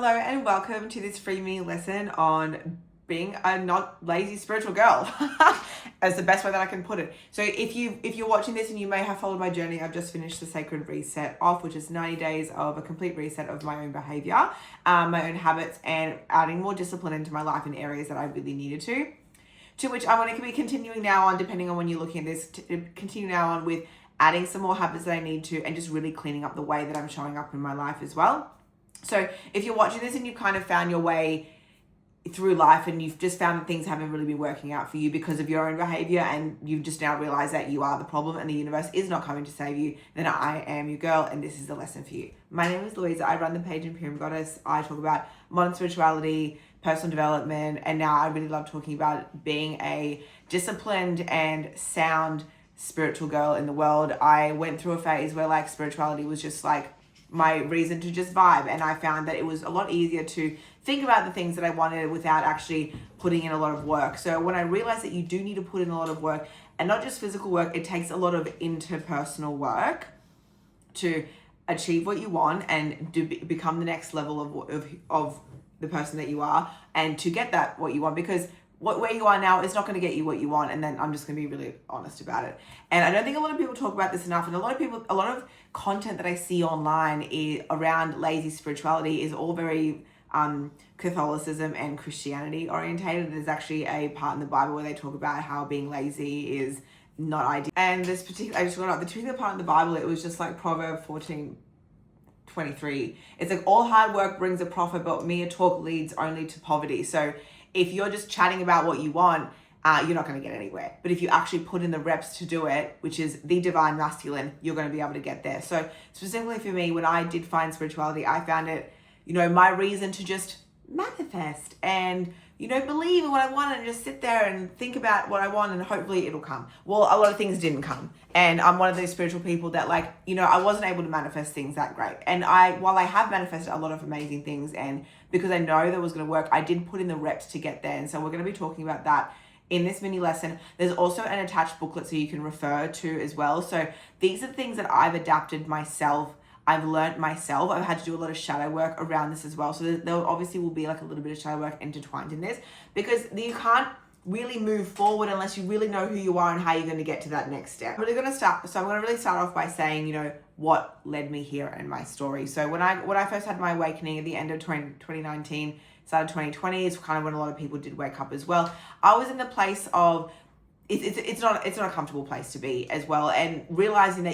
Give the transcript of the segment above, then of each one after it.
Hello and welcome to this free mini lesson on being a not lazy spiritual girl. As the best way that I can put it. So if you're watching this and you may have followed my journey, I've just finished the Sacred Reset off, which is 90 days of a complete reset of my own behavior, my own habits, and adding more discipline into my life in areas that I really needed to which I want to be continuing now on, depending on when you're looking at this, to continue now on with adding some more habits that I need to, and just really cleaning up the way that I'm showing up in my life as well. So if you're watching this and you've kind of found your way through life and you've just found that things haven't really been working out for you because of your own behavior, and you've just now realized that you are the problem and the universe is not coming to save you, then I am your girl and this is the lesson for you. My name is Louisa. I run the page Imperium Goddess. I talk about modern spirituality, personal development, and now I really love talking about being a disciplined and sound spiritual girl in the world. I went through a phase where spirituality was just my reason to just vibe, and I found that it was a lot easier to think about the things that I wanted without actually putting in a lot of work. So when I realized that you do need to put in a lot of work, and not just physical work, it takes a lot of interpersonal work to achieve what you want and to become the next level of the person that you are, and to get that what you want, because where you are now is not going to get you what you want. And then I'm just going to be really honest about it. And I don't think a lot of people talk about this enough. And a lot of content that I see online around lazy spirituality is all very Catholicism and Christianity orientated. There's actually a part in the Bible where they talk about how being lazy is not ideal. And I just got up the particular part in the Bible, it was just Proverbs 14:23. It's all hard work brings a profit, but mere talk leads only to poverty. So if you're just chatting about what you want, you're not going to get anywhere. But if you actually put in the reps to do it, which is the divine masculine, you're going to be able to get there. So specifically for me, when I did find spirituality, I found it, my reason to just manifest and, believe in what I want and just sit there and think about what I want and hopefully it'll come. Well, a lot of things didn't come. And I'm one of those spiritual people that I wasn't able to manifest things that great. And while I have manifested a lot of amazing things, and because I know that was going to work, I did put in the reps to get there. And so we're going to be talking about that in this mini lesson. There's also an attached booklet so you can refer to as well. So these are the things that I've adapted myself. I've learned myself. I've had to do a lot of shadow work around this as well. So there obviously will be a little bit of shadow work intertwined in this, because you can't really move forward unless you really know who you are and how you're going to get to that next step. I'm going to start off by saying, what led me here and my story. So when I first had my awakening at the end of 2019, started 2020, it's kind of when a lot of people did wake up as well. I was in the place of, it's not a comfortable place to be as well. And realizing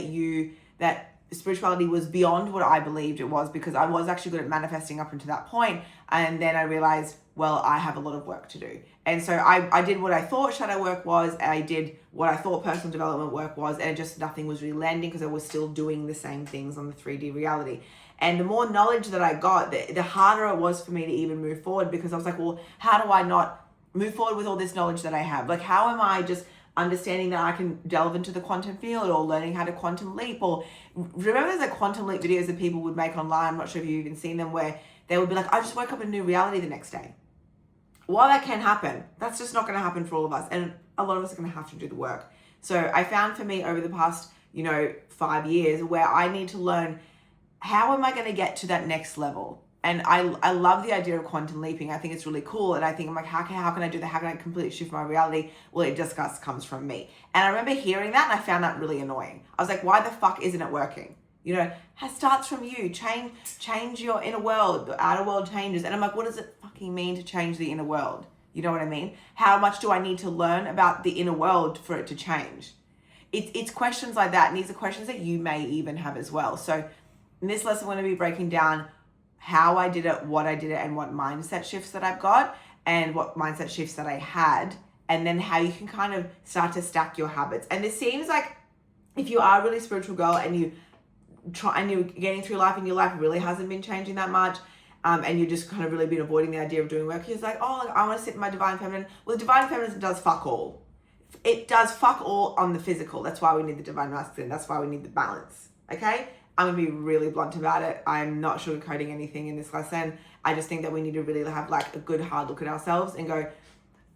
that spirituality was beyond what I believed it was, because I was actually good at manifesting up until that point. And then I realized, well, I have a lot of work to do. And so I did what I thought shadow work was, and I did what I thought personal development work was, and nothing was really landing because I was still doing the same things on the 3D reality. And the more knowledge that I got, the harder it was for me to even move forward, because I was like, well, how do I not move forward with all this knowledge that I have? How am I just understanding that I can delve into the quantum field, or learning how to quantum leap? Or remember there's quantum leap videos that people would make online, I'm not sure if you've even seen them, where they would be like, I just woke up in a new reality the next day. While that can happen, that's just not going to happen for all of us, and a lot of us are going to have to do the work. So I found for me over the past 5 years where I need to learn, how am I going to get to that next level? And I love the idea of quantum leaping. I think it's really cool. And I think I'm like, how can I do that? How can I completely shift my reality? Well, it just comes from me. And I remember hearing that and I found that really annoying. I was like, why the fuck isn't it working? It starts from you. Change your inner world. The outer world changes. And I'm like, what does it fucking mean to change the inner world? You know what I mean? How much do I need to learn about the inner world for it to change? It's questions like that. And these are questions that you may even have as well. So in this lesson, we're going to be breaking down how I did it, what I did it, and what mindset shifts that I've got, and what mindset shifts that I had, and then how you can kind of start to stack your habits. And this seems like, if you are a really spiritual girl and you're getting through life and your life really hasn't been changing that much, and you're just kind of really been avoiding the idea of doing work, you're like, oh, I want to sit in my divine feminine. Well, the divine feminine does fuck all. It does fuck all on the physical. That's why we need the divine masculine. That's why we need the balance. Okay? I'm going to be really blunt about it. I'm not sugarcoating anything in this lesson. I just think that we need to really have a good hard look at ourselves and go,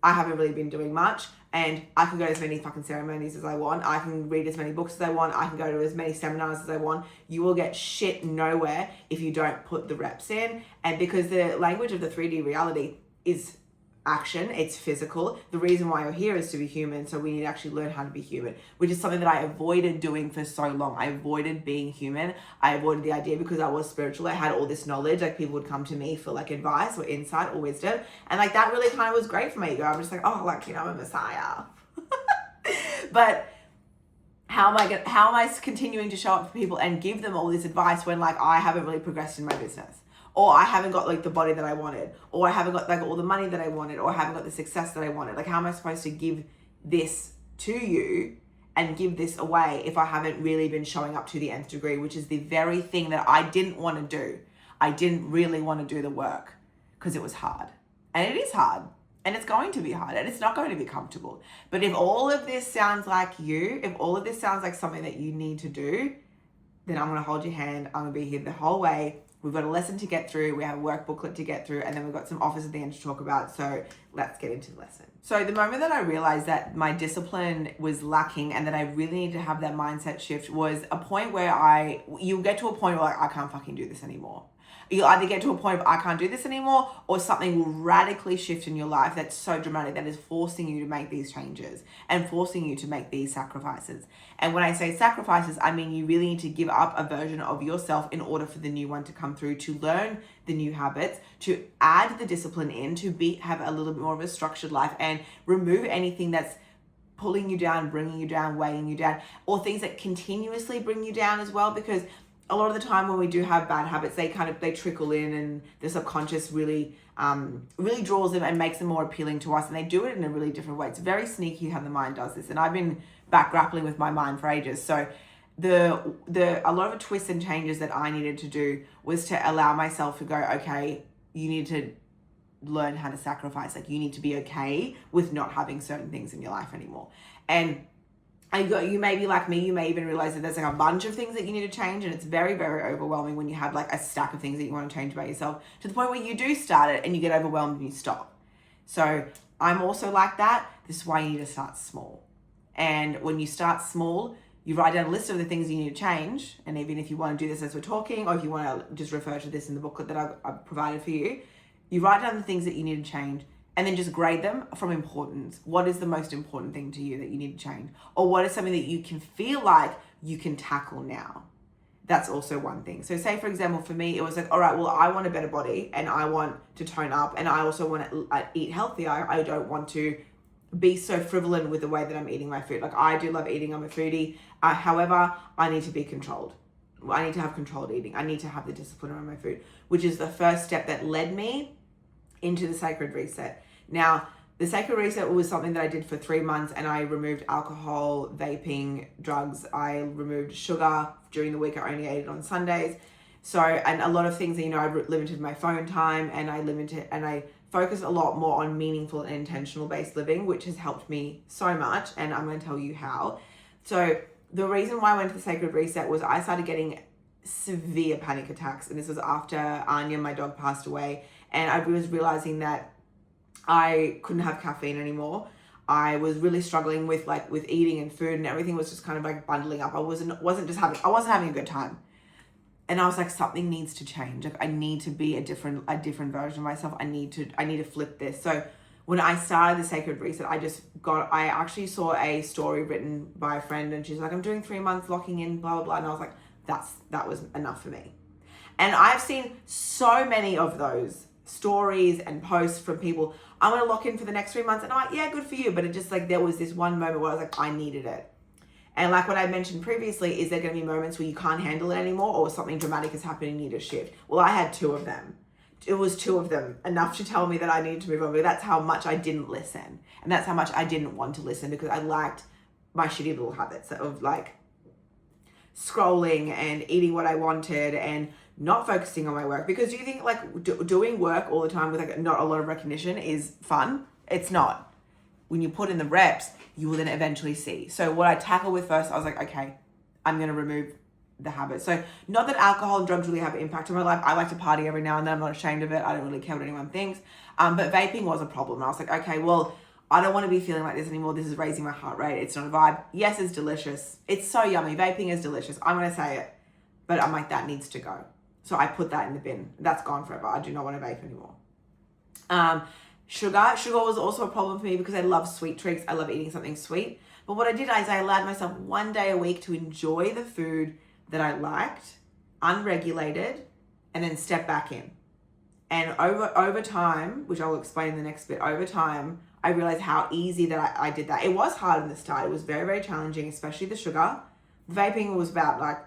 I haven't really been doing much, and I can go to as many fucking ceremonies as I want. I can read as many books as I want. I can go to as many seminars as I want. You will get shit nowhere if you don't put the reps in. And because the language of the 3D reality is action, it's physical. The reason why you're here is to be human, so we need to actually learn how to be human, which is something that I avoided doing for so long. I avoided being human. I avoided the idea because I was spiritual. I had all this knowledge, like people would come to me for like advice or insight or wisdom, and like that really kind of was great for my ego. I'm just like, oh, like, you know, I'm a messiah. But how am I continuing to show up for people and give them all this advice when like I haven't really progressed in my business? Or I haven't got like the body that I wanted, or I haven't got like all the money that I wanted, or I haven't got the success that I wanted. Like, how am I supposed to give this to you and give this away if I haven't really been showing up to the nth degree, which is the very thing that I didn't want to do. I didn't really want to do the work because it was hard. And it is hard, and it's going to be hard, and it's not going to be comfortable. But if all of this sounds like you, if all of this sounds like something that you need to do, then I'm going to hold your hand. I'm going to be here the whole way. We've got a lesson to get through. We have a work booklet to get through, and then we've got some offers at the end to talk about. So let's get into the lesson. So the moment that I realized that my discipline was lacking and that I really needed to have that mindset shift was a point where you'll get to a point where like, I can't fucking do this anymore. You'll either get to a point of I can't do this anymore, or something will radically shift in your life that's so dramatic that is forcing you to make these changes and forcing you to make these sacrifices. And when I say sacrifices, I mean you really need to give up a version of yourself in order for the new one to come through, to learn the new habits, to add the discipline in, to have a little bit more of a structured life, and remove anything that's pulling you down, bringing you down, weighing you down, or things that continuously bring you down as well. Because a lot of the time when we do have bad habits, they trickle in, and the subconscious really draws them and makes them more appealing to us. And they do it in a really different way. It's very sneaky how the mind does this. And I've been back grappling with my mind for ages. So a lot of the twists and changes that I needed to do was to allow myself to go, okay, you need to learn how to sacrifice. Like, you need to be okay with not having certain things in your life anymore. And you may be like me, you may even realize that there's like a bunch of things that you need to change, and it's very, very overwhelming when you have like a stack of things that you want to change about yourself, to the point where you do start it and you get overwhelmed and you stop. So I'm also like that. This is why you need to start small. And when you start small, you write down a list of the things you need to change. And even if you want to do this as we're talking, or if you want to just refer to this in the booklet that I've provided for you, you write down the things that you need to change, and then just grade them from importance. What is the most important thing to you that you need to change? Or what is something that you can feel like you can tackle now? That's also one thing. So say, for example, for me, it was like, all right, well, I want a better body, and I want to tone up, and I also want to eat healthy. I don't want to be so frivolous with the way that I'm eating my food. Like, I do love eating. I'm a foodie. However, I need to be controlled. I need to have controlled eating. I need to have the discipline around my food, which is the first step that led me into the sacred reset. Now, the sacred reset was something that I did for 3 months, and I removed alcohol, vaping, drugs. I removed sugar during the week. I only ate it on Sundays. So, and a lot of things that, you know, I limited my phone time, and I focused a lot more on meaningful and intentional based living, which has helped me so much. And I'm going to tell you how. So the reason why I went to the sacred reset was I started getting severe panic attacks. And this was after Anya, my dog, passed away. And I was realizing that I couldn't have caffeine anymore. I was really struggling with eating and food, and everything was just kind of like bundling up. I wasn't having a good time. And I was like, something needs to change. Like, I need to be a different version of myself. I need to flip this. So when I started the sacred reset, I actually saw a story written by a friend, and she's like, I'm doing 3 months locking in, blah, blah, blah. And I was like, that was enough for me. And I've seen so many of those stories and posts from people, I'm going to lock in for the next 3 months. And I'm like, yeah, good for you. But it just like, there was this one moment where I was like, I needed it. And like what I mentioned previously, is there going to be moments where you can't handle it anymore, or something dramatic is happening and you need a shift? Well, I had 2 of them. It was 2 of them, enough to tell me that I needed to move on. But that's how much I didn't listen. And that's how much I didn't want to listen, because I liked my shitty little habits of like scrolling and eating what I wanted and not focusing on my work. Because do you think like doing work all the time with like not a lot of recognition is fun? It's not. When you put in the reps, you will then eventually see. So what I tackled with first, I was like, okay, I'm going to remove the habit. So not that alcohol and drugs really have an impact on my life. I like to party every now and then. I'm not ashamed of it. I don't really care what anyone thinks. But vaping was a problem. I was like, okay, well, I don't want to be feeling like this anymore. This is raising my heart rate. It's not a vibe. Yes, it's delicious. It's so yummy. Vaping is delicious. I'm going to say it. But I'm like, that needs to go. So I put that in the bin. That's gone forever. I do not want to vape anymore. Sugar was also a problem for me because I love sweet treats. I love eating something sweet. But what I did is I allowed myself one day a week to enjoy the food that I liked, unregulated, and then step back in. And over time, which I'll explain in the next bit, over time, I realized how easy that I did that. It was hard in the start. It was very, very challenging, especially the sugar. Vaping was about like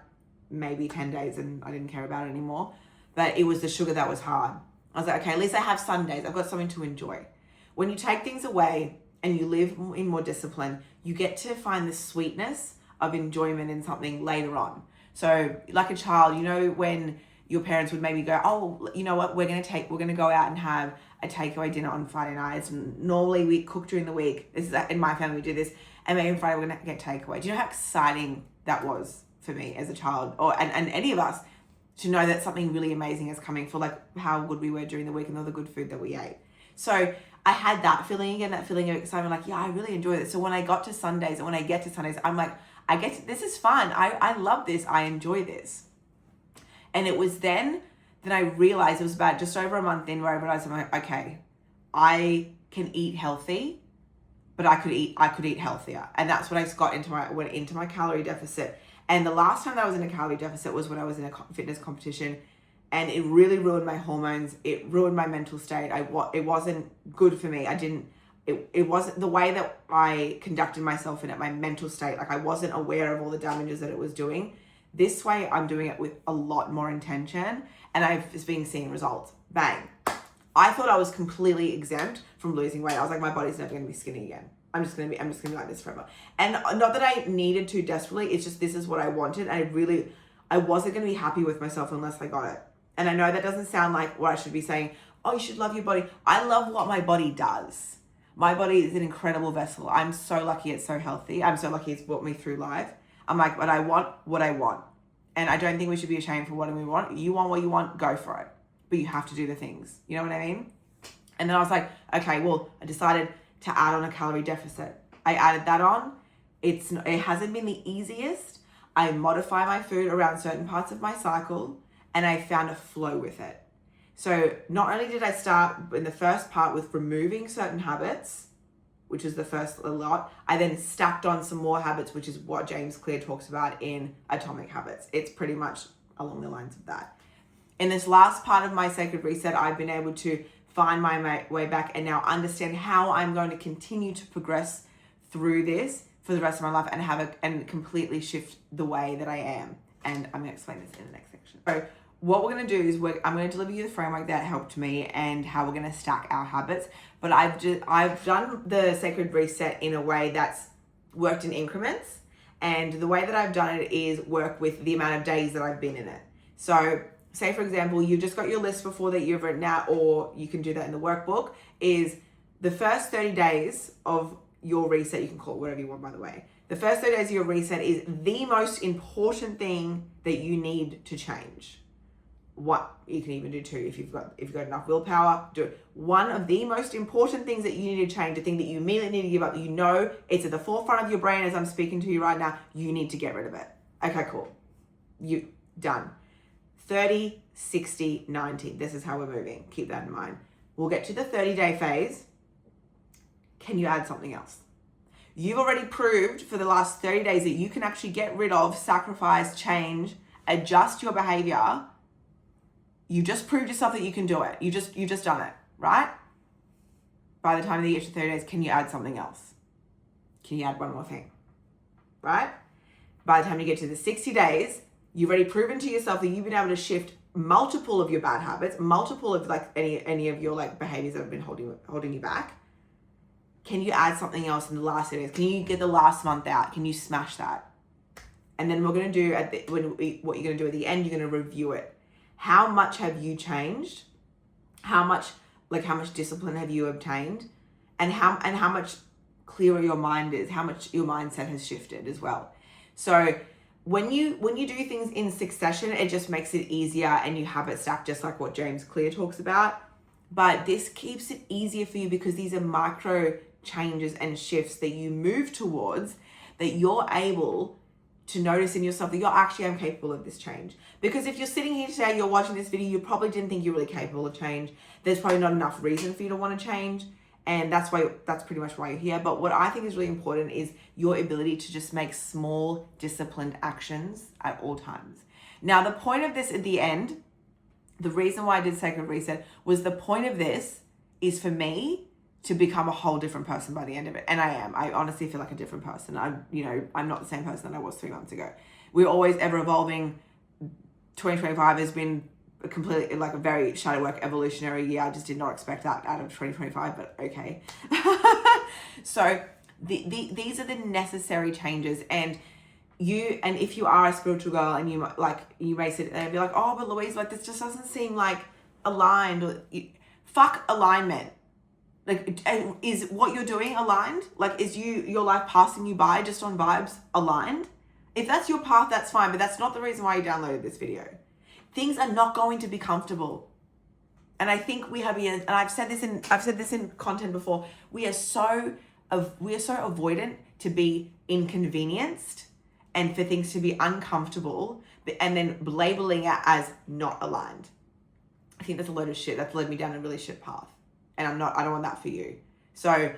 maybe 10 days and I didn't care about it anymore. But it was the sugar that was hard. I was like, okay, at least I have Sundays. I've got something to enjoy. When you take things away and you live in more discipline, you get to find the sweetness of enjoyment in something later on. So like a child, you know, when your parents would maybe go, oh, you know what, we're going to go out and have a takeaway dinner on Friday nights. And normally we cook during the week. This is in my family, we do this. And maybe on Friday we're going to get takeaway. Do you know how exciting that was for me as a child, and any of us, to know that something really amazing is coming, for like how good we were during the week and all the good food that we ate. So I had that feeling again, that feeling of excitement, like, yeah, I really enjoy it. So when I got to Sundays, and when I get to Sundays, I'm like, this is fun. I love this. I enjoy this. And it was then that I realized, it was about just over a month in, where I realized, I'm like, okay, I can eat healthy, but I could eat healthier. And that's when I went into my calorie deficit. And the last time that I was in a calorie deficit was when I was in a fitness competition, and it really ruined my hormones. It ruined my mental state. It wasn't good for me. It wasn't the way that I conducted myself in it, my mental state. Like, I wasn't aware of all the damages that it was doing. This way, I'm doing it with a lot more intention, and I've just been seeing results. Bang. I thought I was completely exempt from losing weight. I was like, my body's never going to be skinny again. I'm just gonna be like this forever. And not that I needed to desperately, it's just, this is what I wanted. And I wasn't gonna be happy with myself unless I got it. And I know that doesn't sound like what I should be saying. Oh, you should love your body. I love what my body does. My body is an incredible vessel. I'm so lucky it's so healthy. I'm so lucky it's brought me through life. I'm like, but I want what I want. And I don't think we should be ashamed for what we want. You want what you want, go for it. But you have to do the things. You know what I mean? And then I was like, okay, well, I decided to add on a calorie deficit. I added that on. It hasn't been the easiest. I modify my food around certain parts of my cycle, and I found a flow with it. So not only did I start in the first part with removing certain habits, which is the first a lot, I then stacked on some more habits, which is what James Clear talks about in Atomic Habits. It's pretty much along the lines of that. In this last part of my Sacred Reset, I've been able to find my way back and now understand how I'm going to continue to progress through this for the rest of my life, and completely shift the way that I am. And I'm going to explain this in the next section. So what we're going to do is I'm going to deliver you the framework that helped me and how we're going to stack our habits. But I've done the Sacred Reset in a way that's worked in increments. And the way that I've done it is work with the amount of days that I've been in it. So say, for example, you've just got your list before that you've written out, or you can do that in the workbook, is the first 30 days of your reset. You can call it whatever you want, by the way. The first 30 days of your reset is the most important thing that you need to change. What you can even do two, if you've got enough willpower, do it. One of the most important things that you need to change, the thing that you immediately need to give up, you know it's at the forefront of your brain as I'm speaking to you right now, you need to get rid of it. Okay, cool. You done. 30, 60, 90. This is how we're moving. Keep that in mind. We'll get to the 30-day phase. Can you add something else? You've already proved for the last 30 days that you can actually get rid of, sacrifice, change, adjust your behavior. You just proved yourself that you can do it. You just done it, right? By the time you get to 30 days, can you add something else? Can you add one more thing? Right? By the time you get to the 60 days, you've already proven to yourself that you've been able to shift multiple of your bad habits, multiple of like any of your like behaviors that have been holding you back. Can you add something else in the last 30 days? Can you get the last month out? Can you smash that? And then we're going to do what you're going to do at the end, you're going to review it. How much have you changed? How much discipline have you obtained? And how much clearer your mind is, how much your mindset has shifted as well. So when you do things in succession, it just makes it easier and you have it stacked, just like what James Clear talks about. But this keeps it easier for you because these are micro changes and shifts that you move towards, that you're able to notice in yourself that you're actually am capable of this change. Because if you're sitting here today, you're watching this video, you probably didn't think you're really capable of change. There's probably not enough reason for you to want to change. And that's pretty much why you're here. But what I think is really important is your ability to just make small, disciplined actions at all times. Now, the point of this at the end, the reason why I did sacred reset was the point of this is for me to become a whole different person by the end of it. And I am. I honestly feel like a different person. I'm not the same person that I was 3 months ago. We're always ever evolving. 2025 has been a completely, like, a very shadow work evolutionary year. I just did not expect that out of 2025, but okay. So these are the necessary changes. And if you are a spiritual girl and you may sit there and be like, oh, but Louise, like, this just doesn't seem like aligned. Fuck alignment. Like, is what you're doing aligned? Like, is your life passing you by just on vibes aligned? If that's your path, that's fine, but that's not the reason why you downloaded this video. Things are not going to be comfortable. And I think and I've said this in content before, we are so avoidant to be inconvenienced and for things to be uncomfortable, and then labeling it as not aligned. I think that's a load of shit. That's led me down a really shit path. And I don't want that for you. So,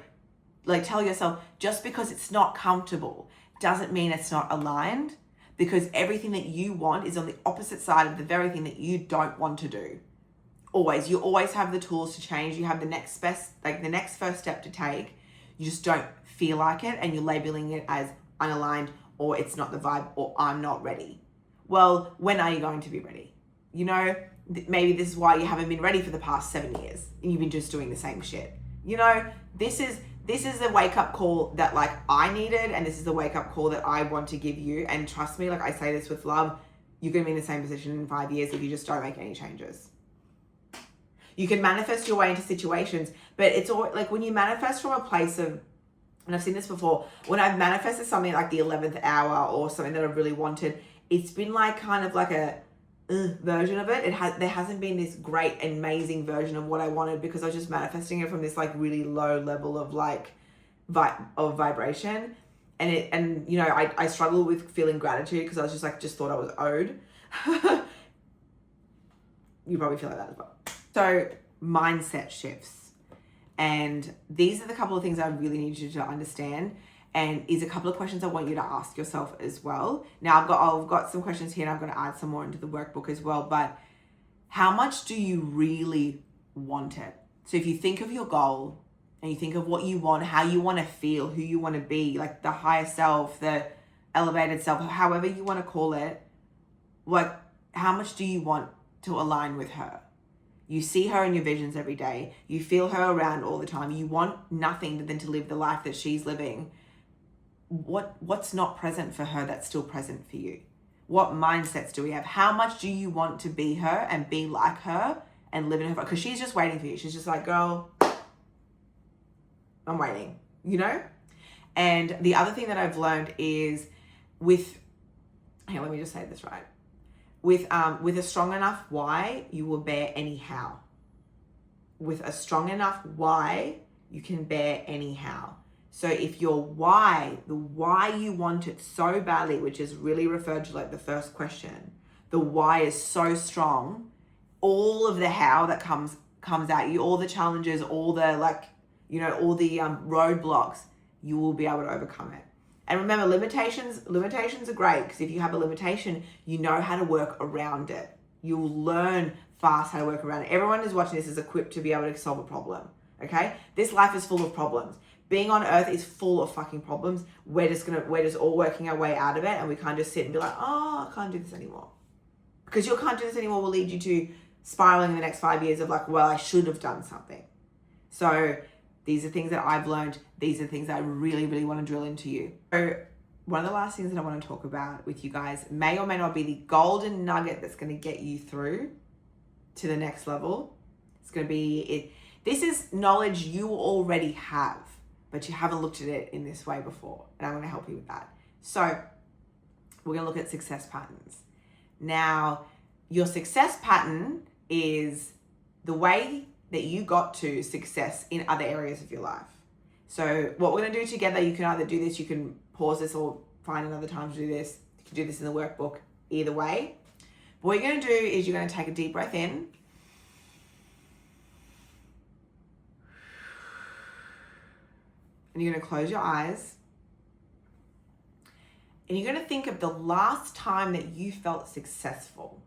like, tell yourself, just because it's not comfortable doesn't mean it's not aligned, because everything that you want is on the opposite side of the very thing that you don't want to do. Always. You always have the tools to change. You have the next first step to take. You just don't feel like it, and you're labeling it as unaligned, or it's not the vibe, or I'm not ready. Well, when are you going to be ready? You know, maybe this is why you haven't been ready for the past 7 years and you've been just doing the same shit. You know, this is the wake-up call that, like, I needed, and this is the wake-up call that I want to give you. And trust me, like, I say this with love, you're going to be in the same position in 5 years if you just don't make any changes. You can manifest your way into situations, but it's all like when you manifest from a place of, and I've seen this before, when I've manifested something like the 11th hour or something that I've really wanted, it's been like kind of like a version of it. There hasn't been this great, amazing version of what I wanted, because I was just manifesting it from this, like, really low level of, like, vibration. And you know, I struggle with feeling gratitude because I was just thought I was owed. You probably feel like that as well. So mindset shifts. And these are the couple of things I really need you to understand. And is a couple of questions I want you to ask yourself as well. Now I've got some questions here, and I'm going to add some more into the workbook as well. But how much do you really want it? So if you think of your goal and you think of what you want, how you want to feel, who you want to be, like the higher self, the elevated self, however you want to call it, like, how much do you want to align with her? You see her in your visions every day. You feel her around all the time. You want nothing than to live the life that she's living. What's not present for her that's still present for you? What mindsets do we have? How much do you want to be her and be like her and live in her? Because she's just waiting for you. She's just like, girl, I'm waiting, you know? And the other thing that I've learned is let me just say this right. With a strong enough why, you will bear any how. With a strong enough why, you can bear any how. So if your why, the why you want it so badly, which is really referred to like the first question, the why is so strong, all of the how that comes at you, all the challenges, all the roadblocks, you will be able to overcome it. And remember, limitations are great, because if you have a limitation, you know how to work around it. You'll learn fast how to work around it. Everyone who's watching this is equipped to be able to solve a problem, okay? This life is full of problems. Being on earth is full of fucking problems. We're just all working our way out of it, and we can't just sit and be like, oh, I can't do this anymore. Because you can't do this anymore will lead you to spiraling in the next 5 years of like, well, I should have done something. So these are things that I've learned. These are things that I really, really want to drill into you. So one of the last things that I want to talk about with you guys may or may not be the golden nugget that's going to get you through to the next level. It's going to be it. This is knowledge you already have, but you haven't looked at it in this way before. And I'm going to help you with that. So we're going to look at success patterns. Now, your success pattern is the way that you got to success in other areas of your life. So what we're going to do together, you can either do this, you can pause this or find another time to do this. You can do this in the workbook, either way. But what you're going to do is you're going to take a deep breath in. And you're going to close your eyes. And you're going to think of the last time that you felt successful.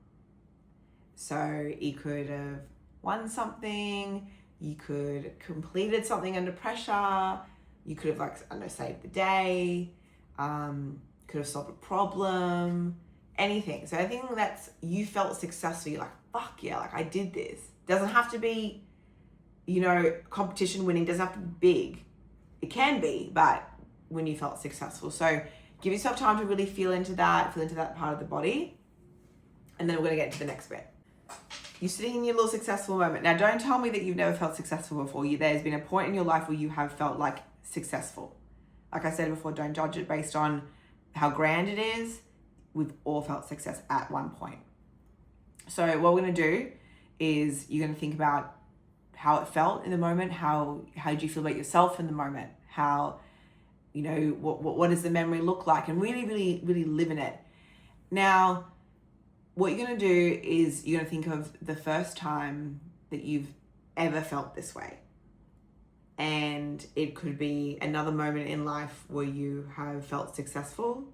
So you could have won something, you could have completed something under pressure, you could have, like, I don't know, saved the day, could have solved a problem, anything. So I think that's, you felt successful, you're like, fuck yeah, like I did this. Doesn't have to be, you know, competition winning, doesn't have to be big. It can be, but when you felt successful. So give yourself time to really feel into that part of the body. And then we're going to get to the next bit. You're sitting in your little successful moment. Now, don't tell me that you've never felt successful before. There's been a point in your life where you have felt like successful. Like I said before, don't judge it based on how grand it is. We've all felt success at one point. So what we're going to do is you're going to think about how it felt in the moment. How did you feel about yourself in the moment? How, you know, what does the memory look like? And really, really, really live in it. Now, what you're going to do is you're going to think of the first time that you've ever felt this way. And it could be another moment in life where you have felt successful,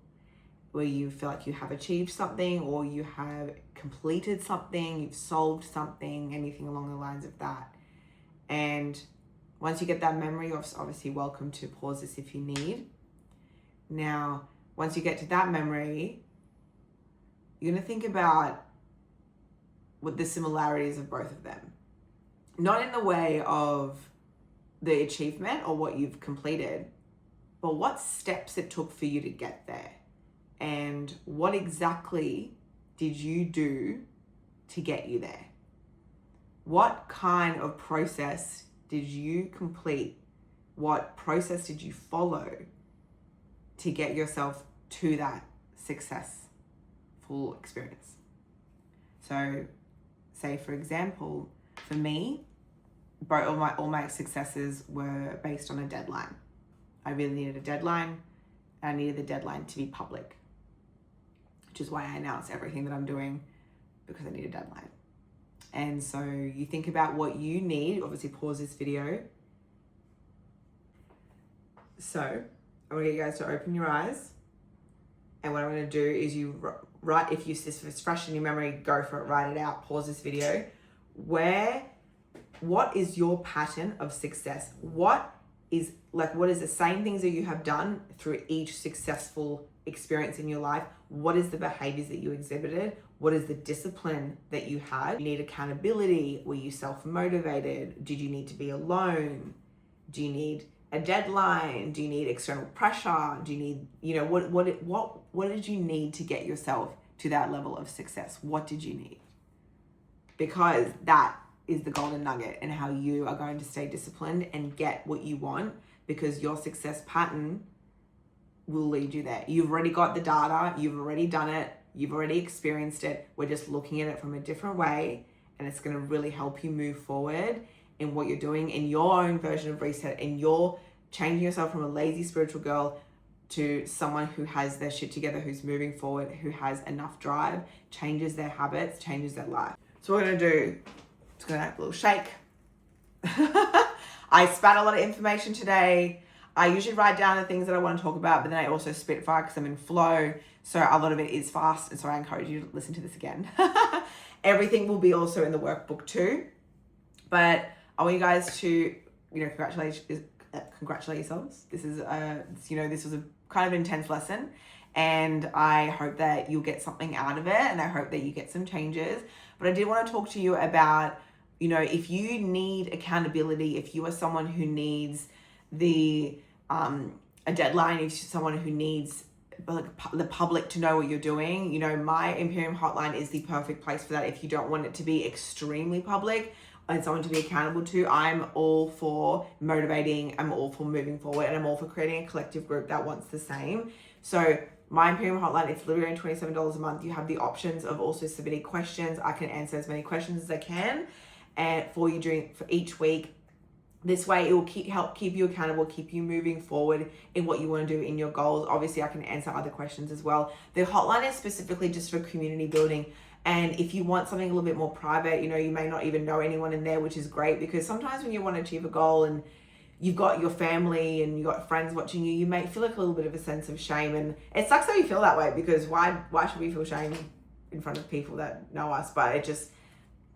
where you feel like you have achieved something, or you have completed something, you've solved something, anything along the lines of that. And once you get that memory, you're obviously welcome to pause this if you need. Now, once you get to that memory, you're going to think about what the similarities of both of them. Not in the way of the achievement or what you've completed, but what steps it took for you to get there. And what exactly did you do to get you there? What kind of process did you complete? What process did you follow to get yourself to that successful experience? So, say for example, for me, all my successes were based on a deadline. I really needed a deadline. I needed the deadline to be public, which is why I announce everything that I'm doing, because I need a deadline. And so you think about what you need. Obviously pause this video. So I'm gonna get you guys to open your eyes. And what I'm gonna do is you write, if it's fresh in your memory, go for it, write it out, pause this video. What is your pattern of success? What is the same things that you have done through each successful experience in your life? What is the behaviors that you exhibited? What is the discipline that you had? You need accountability? Were you self-motivated? Did you need to be alone? Do you need a deadline? Do you need external pressure? Do you need, what did you need to get yourself to that level of success? What did you need? Because that is the golden nugget and how you are going to stay disciplined and get what you want, because your success pattern will lead you there. You've already got the data, you've already done it, you've already experienced it. We're just looking at it from a different way, and it's going to really help you move forward in what you're doing in your own version of reset, and you're changing yourself from a lazy spiritual girl to someone who has their shit together, who's moving forward, who has enough drive, changes their habits, changes their life. So what we're going to do, it's going to have a little shake. I spat a lot of information today. I usually write down the things that I want to talk about, but then I also spitfire because I'm in flow. So a lot of it is fast. And so I encourage you to listen to this again. Everything will be also in the workbook too. But I want you guys to, congratulate yourselves. This is this was a kind of intense lesson, and I hope that you'll get something out of it, and I hope that you get some changes. But I did want to talk to you about, if you need accountability, if you are someone who needs a deadline, if you're someone who needs the public to know what you're doing, my Imperium hotline is the perfect place for that. If you don't want it to be extremely public and someone to be accountable to, I'm all for motivating, I'm all for moving forward, and I'm all for creating a collective group that wants the same. So my Imperium hotline, it's literally $27 a month. You have the options of also submitting questions. I can answer as many questions as I can and for you for each week. This way it will help keep you accountable, keep you moving forward in what you want to do in your goals. Obviously, I can answer other questions as well. The hotline is specifically just for community building. And if you want something a little bit more private, you know, you may not even know anyone in there, which is great, because sometimes when you want to achieve a goal and you've got your family and you've got friends watching you, you may feel like a little bit of a sense of shame. And it sucks that you feel that way, because why should we feel shame in front of people that know us? But it just,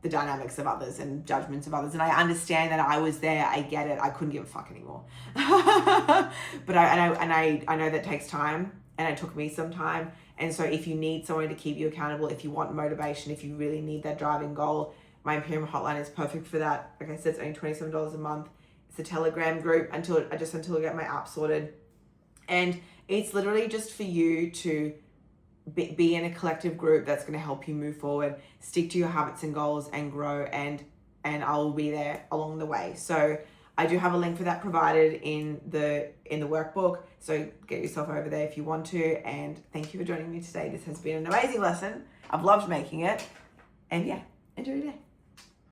the dynamics of others and judgments of others. And I understand that I was there. I get it. I couldn't give a fuck anymore. But I know that takes time, and it took me some time. And so if you need someone to keep you accountable, if you want motivation, if you really need that driving goal, my Imperium Hotline is perfect for that. Like I said, it's only $27 a month. It's a Telegram group until I get my app sorted. And it's literally just for you to be in a collective group that's going to help you move forward, stick to your habits and goals, and grow, and I'll be there along the way. So I do have a link for that provided in the workbook, so get yourself over there if you want to. And thank you for joining me today. This has been an amazing lesson. I've loved making it, and yeah, enjoy your day.